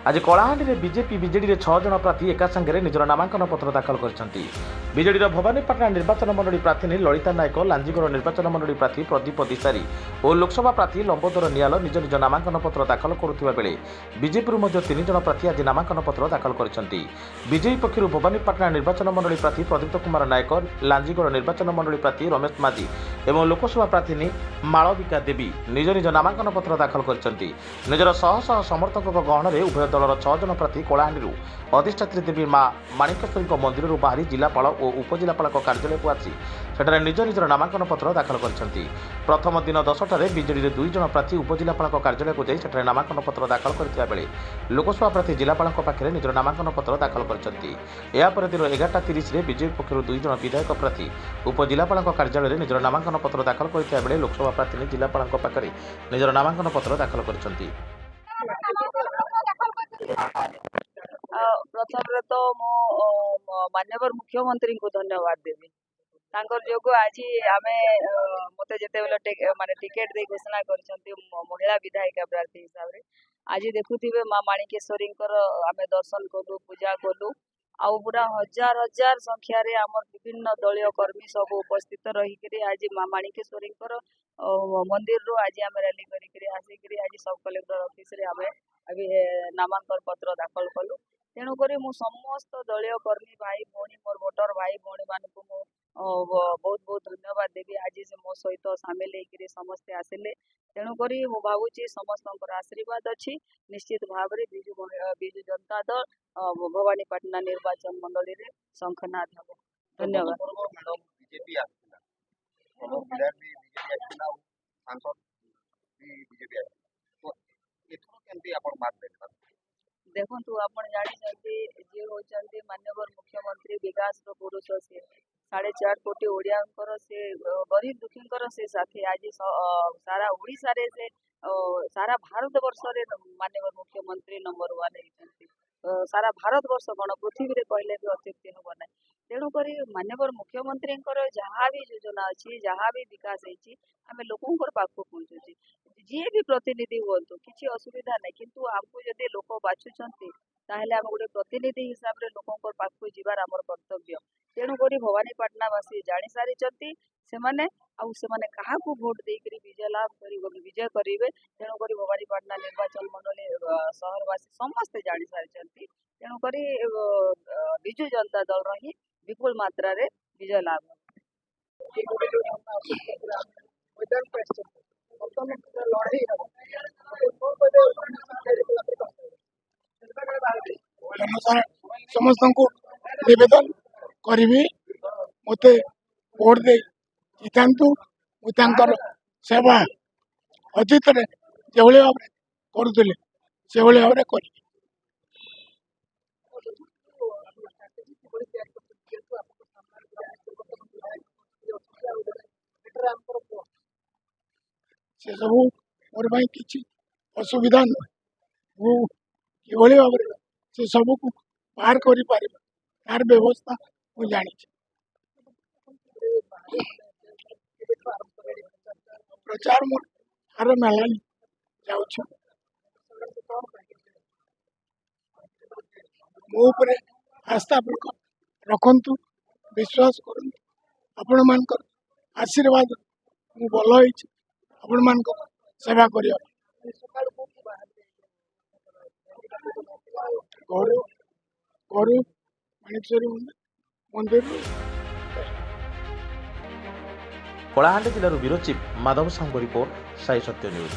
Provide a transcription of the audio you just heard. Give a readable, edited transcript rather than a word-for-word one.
आज कलाहांडी में BJP BJD 6 जन प्रार्थी एका संगे निजर नामांकन पत्र दाखल कर बीजेडी भवानीपाटना निर्वाचन मंडली प्रार्थी ललिता नायक, लांजीगड़ निर्वाचन मंडली प्रार्थी प्रदीप दिशारी और लोकसभा प्रार्थी लंबोदर नियाल निज निज नामांकन पत्र दाखल करुवा बेले बीजेपी 3 जन प्रार्थी आज नामांकन पत्र दाखल कर बीजेपी पक्षर भवानीपाटना निर्वाचन मंडली प्रार्थी प्रदीप कुमार नायक, लांजीगड़ निर्वाचन मंडली प्रार्थी रमेश माझी और लोकसभा प्रार्थी मालविका देवी निज निज नामांकन पत्र दाखल कर निजर शह शह समर्थक गहन में उभय दलर 6 जन प्रार्थी कलाहांडी अधिष्ठात्री देवी मां माणिकेश्वरी मंदिर बाहरी जिलापाल और उपजिलापाल कार्यालय को आसी सेठारे निज निजर नामांकन पत्र दाखल कर प्रथम दिन 10टार बीजेडी 2 जन प्रार्थी उपजिलापाल कार्यालय को जाई सेठारे नामांकन पत्र दाखल करथिबा बेले लोकसभा प्रार्थी जिलापाल पाखे निजर नामांकन पत्र दाखल कर दिन 11:30 बीजेपी पक्षर 2 जन विधायक प्रार्थी उपजिलापाल कार्यालय में निजर नामांकन पत्र दाखल करथिबा बेले लोकसभा प्रार्थी जिलापाल पाखे निजर नामांकन पत्र दाखल कर प्रथम तो माननीय मुख्यमंत्री को धन्यवाद देवी जो आज आम मत जिते माने टिकेट दे घोषणा कर महिला विधायिका प्रार्थी हिसाब से आज देखुवे माँ माणिकेश्वरी आम दर्शन कलु पूजा कलु आउ पूरा हजार हजार संख्यार आम विभिन्न दलीय कर्मी सब उपस्थित रही आज माँ माणिकेश्वरी मंदिर रू आज आम रैली आसिक आज सब कलेक्टर ऑफिस रे आम अभी नामांकन पत्र दाखल कलु तेणुक समस्त दलीय कर्मी भाई भौणी मोर वोटर भाई भौणी मानक बहुत बहुत धन्यवाद देवी आज से मो सहित सामिल होकर समस्ते आसिले तेणुक भावुची समस्त आशीर्वाद अच्छी निश्चित भाव में विजु जनता दल भवानीपाटना निर्वाचन मंडली रे शंखनाद हम धन्यवाद। देखु आप जानी जी होती माननीय मुख्यमंत्री विकास पुरुष से 4.5 कोटी ओडिया से गरीब दुखी से साथी आज सारा ओडिशा रे से सारा भारत वर्ष रे माननीय मुख्यमंत्री नंबर 1 सारा भारत वर्ष गण पृथ्वी रे कहले भी अत्युक्ति हम ना तेणुक माननीय मुख्यमंत्री जहाँ भी योजना अच्छी जहाँ भी विकास होमें लोक पाख पहुँचुची जी भी प्रतिनिधि हूँ किसी असुविधा नहीं किंतु आमको जदि लोक बाछुंट ताहले आम गोटे प्रतिनिधि हिसाब से लोक पाख जीवार आमर कर्तव्य तेणुक भवानीपाटनावासी जानी सारी क्या भोट देकर विजय लाभ विजय करेंगे तेणुक भवानीपाटना निर्वाचन मंडली सहरवासी समस्ते जानी सारी तेणुक विजु जनता दल ही विपुल मात्रा रे विजय लाभ समस्त निवेदन करी मत भोट दे जितांतु सेवा अतीत जो भाव करुले से भाव में कर से सब मोर कि असुविधा नु कि भाव से सब को बाहर कर तार व्यवस्था मुझे जानी प्रचार मोर हार मेलानी जाऊँ मो आस्था रखु विश्वास करूँ आपण मान आशीर्वाद मु भल आपण मान सेवा कर माणिकेश्वरी मंदिर कलाहांडी जिलार ब्यूरो चीफ माधव सांगो रिपोर्ट साई सत्य न्यूज।